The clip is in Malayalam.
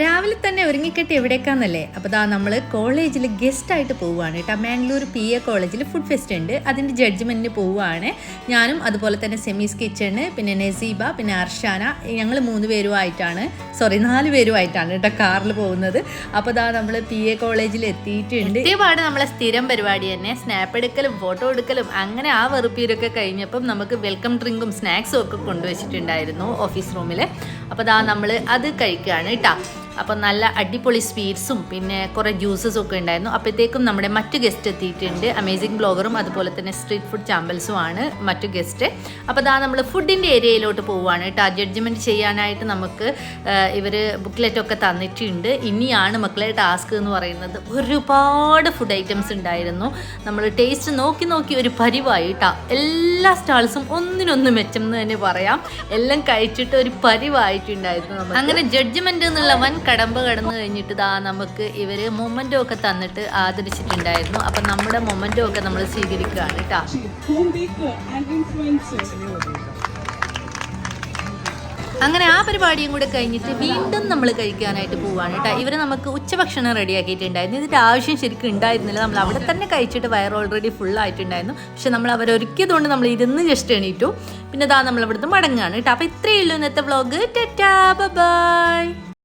രാവിലെ തന്നെ ഒരുങ്ങിക്കെട്ടി എവിടേക്കാന്നല്ലേ? അപ്പോൾ ദാ നമ്മൾ കോളേജിൽ ഗസ്റ്റായിട്ട് പോവുകയാണ് കേട്ടോ. മാംഗ്ലൂർ PA കോളേജിൽ ഫുഡ് ഫെസ്റ്റ് ഉണ്ട്, അതിൻ്റെ ജഡ്ജ്മെൻറ്റിന് പോവുകയാണ്. ഞാനും അതുപോലെ തന്നെ സെമീസ് കിച്ചണ്, പിന്നെ നസീബ, പിന്നെ അർഷാന, ഞങ്ങൾ 4 പേരുമായിട്ടാണ് കേട്ടോ കാറിൽ പോകുന്നത്. അപ്പോൾ ദാ നമ്മൾ PA കോളേജിൽ എത്തിയിട്ടുണ്ട്. ഇതേപാട് നമ്മളെ സ്ഥിരം പരിപാടി തന്നെ, സ്നാപ്പ് എടുക്കലും ഫോട്ടോ എടുക്കലും അങ്ങനെ ആ വെറുപ്പീരൊക്കെ കഴിഞ്ഞപ്പം നമുക്ക് വെൽക്കം ഡ്രിങ്കും സ്നാക്സും ഒക്കെ കൊണ്ടുവച്ചിട്ടുണ്ടായിരുന്നു ഓഫീസ് റൂമിൽ. അപ്പോൾ ദാ നമ്മൾ അത് കഴിക്കുകയാണ് കേട്ടോ. അപ്പോൾ നല്ല അടിപൊളി സ്വീറ്റ്സും പിന്നെ കുറേ ജ്യൂസസും ഒക്കെ ഉണ്ടായിരുന്നു. അപ്പോഴത്തേക്കും നമ്മുടെ മറ്റു ഗസ്റ്റ് എത്തിയിട്ടുണ്ട്. അമേസിംഗ് ബ്ലോഗറും അതുപോലെ തന്നെ സ്ട്രീറ്റ് ഫുഡ് ചാമ്പൽസും ആണ് മറ്റു ഗസ്റ്റ്. അപ്പോൾ ദാ നമ്മൾ ഫുഡിൻ്റെ ഏരിയയിലോട്ട് പോവുകയാണ് കേട്ടോ. ജഡ്ജ്മെൻറ്റ് ചെയ്യാനായിട്ട് നമുക്ക് ഇവർ ബുക്ക്ലെറ്റൊക്കെ തന്നിട്ടുണ്ട്. ഇനിയാണ് മക്കളെ ടാസ്ക് എന്ന് പറയുന്നത്. ഒരുപാട് ഫുഡ് ഐറ്റംസ് ഉണ്ടായിരുന്നു. നമ്മൾ ടേസ്റ്റ് നോക്കി ഒരു പരിവായി കേട്ടോ. എല്ലാ സ്റ്റാൾസും ഒന്നിനൊന്ന് മെച്ചം എന്ന് തന്നെ പറയാം. എല്ലാം കഴിച്ചിട്ട് ഒരു പരിവായിട്ടുണ്ടായിരുന്നു. അങ്ങനെ ജഡ്ജ്മെൻറ്റ് എന്നുള്ള വൻ കടമ്പ കടന്നു കഴിഞ്ഞിട്ട് ദാ നമുക്ക് ഇവർ മൊമെൻറ്റോ ഒക്കെ തന്നിട്ട് ആദരിച്ചിട്ടുണ്ടായിരുന്നു. അപ്പം നമ്മുടെ മൊമെൻറ്റോ ഒക്കെ നമ്മൾ സ്വീകരിക്കുകയാണ് കേട്ടോ. അങ്ങനെ ആ പരിപാടിയും കൂടെ കഴിഞ്ഞിട്ട് വീണ്ടും നമ്മൾ കഴിക്കാനായിട്ട് പോവുകയാണ് കേട്ടോ. ഇവർ നമുക്ക് ഉച്ചഭക്ഷണം റെഡിയാക്കിയിട്ടുണ്ടായിരുന്നു. ഇതിൻ്റെ ആവശ്യം ശരിക്കും ഉണ്ടായിരുന്നില്ല. നമ്മൾ അവിടെ തന്നെ കഴിച്ചിട്ട് വയർ ഓൾറെഡി ഫുള്ളായിട്ടുണ്ടായിരുന്നു. പക്ഷെ നമ്മൾ അവരൊരുക്കിയതുകൊണ്ട് നമ്മൾ ഇരുന്ന് ജസ്റ്റ് എണീറ്റു. പിന്നെ ദാ നമ്മൾ ഇവിടുന്ന് മടങ്ങുകയാണ് കേട്ടോ. അപ്പോൾ ഇത്രയേ ഉള്ളൂ ഇന്നത്തെ വ്ളോഗ്. Tata bye.